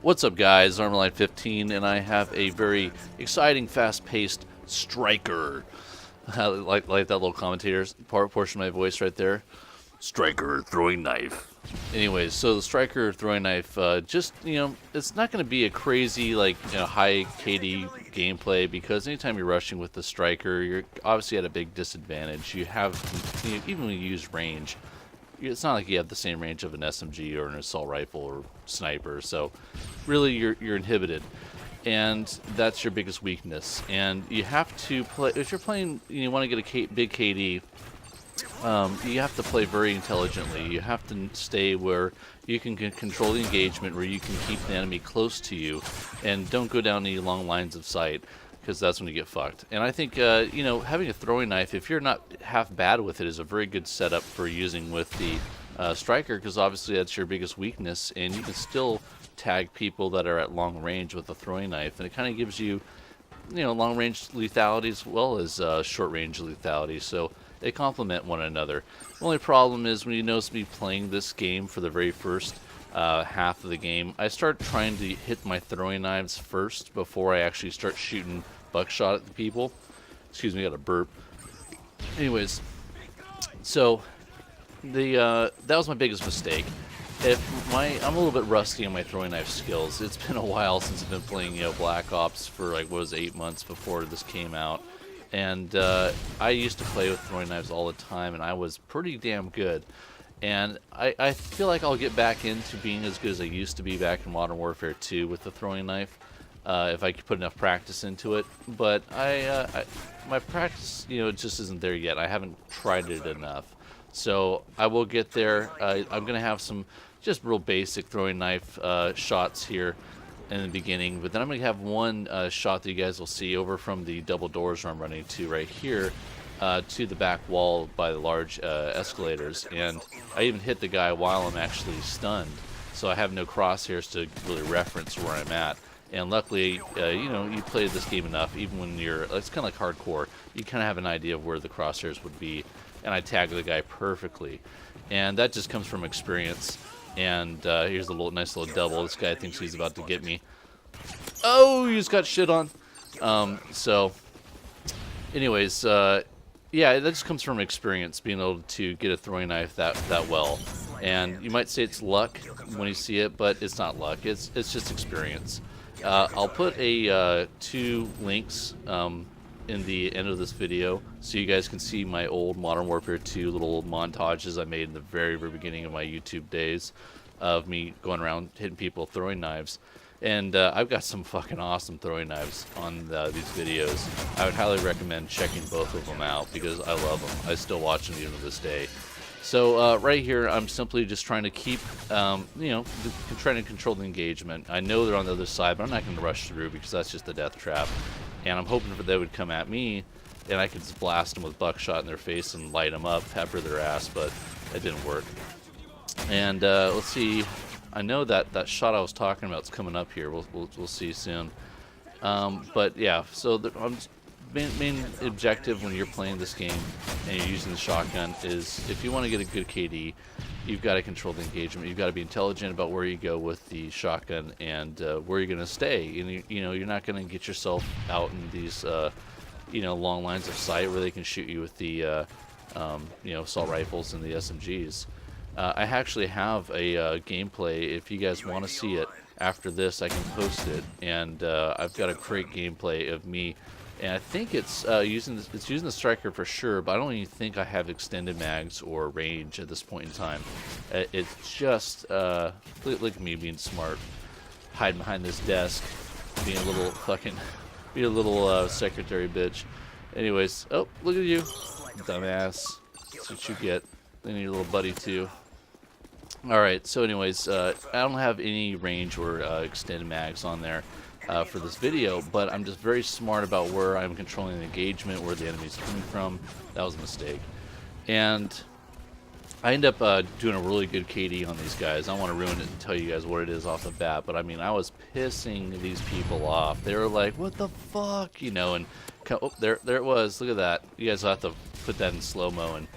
What's up, guys? Armorline15, and I have a very exciting, fast-paced striker. like that little commentator's portion of my voice right there. Striker throwing knife. Anyways, so the striker throwing knife, it's not going to be a crazy, high KD gameplay, because anytime you're rushing with the striker, you're obviously at a big disadvantage. You have, even when you use range, it's not like you have the same range of an SMG or an assault rifle or sniper, so really you're inhibited, and that's your biggest weakness. And you have to play, if you're playing, you want to get a big KD, you have to play very intelligently. You have to stay where you can control the engagement, where you can keep the enemy close to you, and don't go down any long lines of sight, because that's when you get fucked. And I think, having a throwing knife, if you're not half bad with it, is a very good setup for using with the striker, because obviously that's your biggest weakness, and you can still tag people that are at long range with a throwing knife, and it kind of gives you, long range lethality as well as short range lethality, so they complement one another. The only problem is when you notice me playing this game for the very first half of the game, I start trying to hit my throwing knives first before I actually start shooting buckshot at the people. Excuse me, I got a burp. Anyways, so that was my biggest mistake. I'm a little bit rusty on my throwing knife skills. It's been a while since I've been playing, Black Ops for 8 months before this came out, and I used to play with throwing knives all the time, and I was pretty damn good. And I feel like I'll get back into being as good as I used to be back in Modern Warfare 2 with the throwing knife, if I could put enough practice into it. But my practice, just isn't there yet. I haven't tried it enough. So I will get there. I'm going to have some just real basic throwing knife shots here in the beginning. But then I'm going to have one shot that you guys will see over from the double doors where I'm running to right here. To the back wall by the large escalators, and I even hit the guy while I'm actually stunned, so I have no crosshairs to really reference where I'm at. And luckily, you played this game enough, even when it's kind of like hardcore, you kind of have an idea of where the crosshairs would be, and I tagged the guy perfectly. And that just comes from experience. And here's a nice little double. This guy thinks he's about to get me. Oh, he just got shit on. Anyways, yeah, that just comes from experience, being able to get a throwing knife that well. And you might say it's luck when you see it, but it's not luck. It's just experience. I'll put two links in the end of this video, so you guys can see my old Modern Warfare 2 little montages I made in the very, very beginning of my YouTube days of me going around hitting people throwing knives. And I've got some fucking awesome throwing knives on these videos. I would highly recommend checking both of them out, because I love them. I still watch them even to this day. So right here, I'm simply just trying to keep, trying to control the engagement. I know they're on the other side, but I'm not going to rush through, because that's just a death trap. And I'm hoping they would come at me, and I could just blast them with buckshot in their face and light them up, pepper their ass, but it didn't work. And let's see. I know that shot I was talking about is coming up here. We'll see soon. But yeah, so the main objective when you're playing this game and you're using the shotgun is, if you want to get a good KD, you've got to control the engagement. You've got to be intelligent about where you go with the shotgun and where you're going to stay. And you're not going to get yourself out in these long lines of sight where they can shoot you with the assault rifles and the SMGs. I actually have a gameplay. If you guys want to see it after this, I can post it, and I've got a great gameplay of me, and I think it's using the striker for sure, but I don't even think I have extended mags or range at this point in time. It's just look at me being smart, hiding behind this desk, being a little secretary bitch. Anyways, oh, look at you, dumbass. That's what you get. I need a little buddy too. Alright, so anyways, I don't have any range or extended mags on there for this video, but I'm just very smart about where I'm controlling the engagement, where the enemy's coming from. That was a mistake. And I end up doing a really good KD on these guys. I don't want to ruin it and tell you guys what it is off the bat, but I mean, I was pissing these people off. They were like, what the fuck? And oh, there it was. Look at that. You guys will have to put that in slow-mo and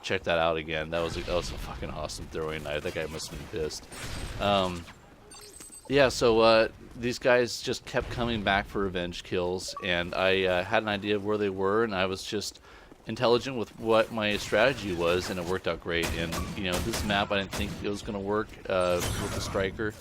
check that out again. That was a fucking awesome throwing knife. That guy must have been pissed. Yeah, so these guys just kept coming back for revenge kills, and I had an idea of where they were, and I was just intelligent with what my strategy was, and it worked out great. And you know, this map I didn't think it was going to work with the striker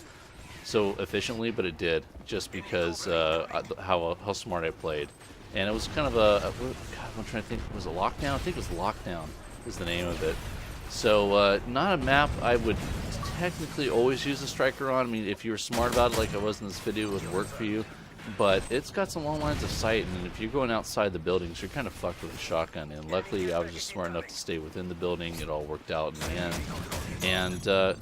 so efficiently, but it did, just because how smart I played. And it was kind of God, I'm trying to think, was it Lockdown? I think it was Lockdown is the name of it. So not a map I would technically always use a striker on. I mean, if you were smart about it like I was in this video, it would work for you. But it's got some long lines of sight, and if you're going outside the buildings, you're kind of fucked with a shotgun. And luckily, I was just smart enough to stay within the building. It all worked out in the end. And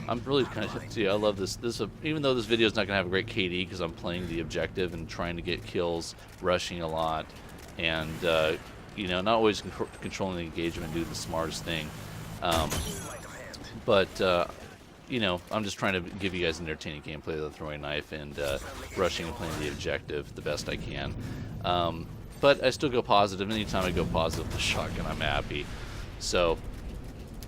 I'm really kind of, see, I love this. Even though this video is not going to have a great KD because I'm playing the objective and trying to get kills, rushing a lot, and you know, not always controlling the engagement, doing the smartest thing. But you know, I'm just trying to give you guys an entertaining gameplay of the throwing knife and rushing and playing the objective the best I can. But I still go positive. Anytime I go positive with the shotgun, I'm happy. So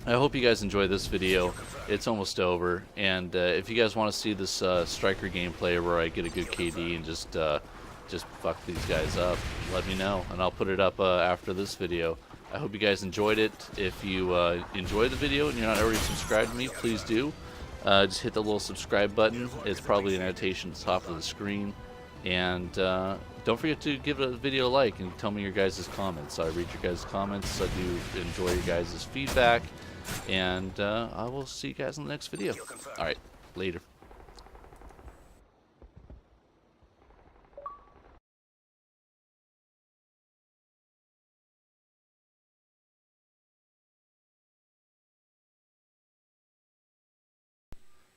I hope you guys enjoy this video. It's almost over, and if you guys want to see this striker gameplay where I get a good KD and just fuck these guys up, let me know, and I'll put it up after this video. I hope you guys enjoyed it. If you enjoyed the video and you're not already subscribed to me, please do. Just hit the little subscribe button. It's probably an annotation at the top of the screen. And don't forget to give a video a like and tell me your guys' comments. I read your guys' comments. I do enjoy your guys' feedback. And I will see you guys in the next video. Alright, later.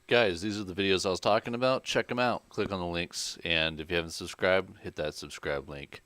Guys, these are the videos I was talking about. Check them out. Click on the links. And if you haven't subscribed, hit that subscribe link.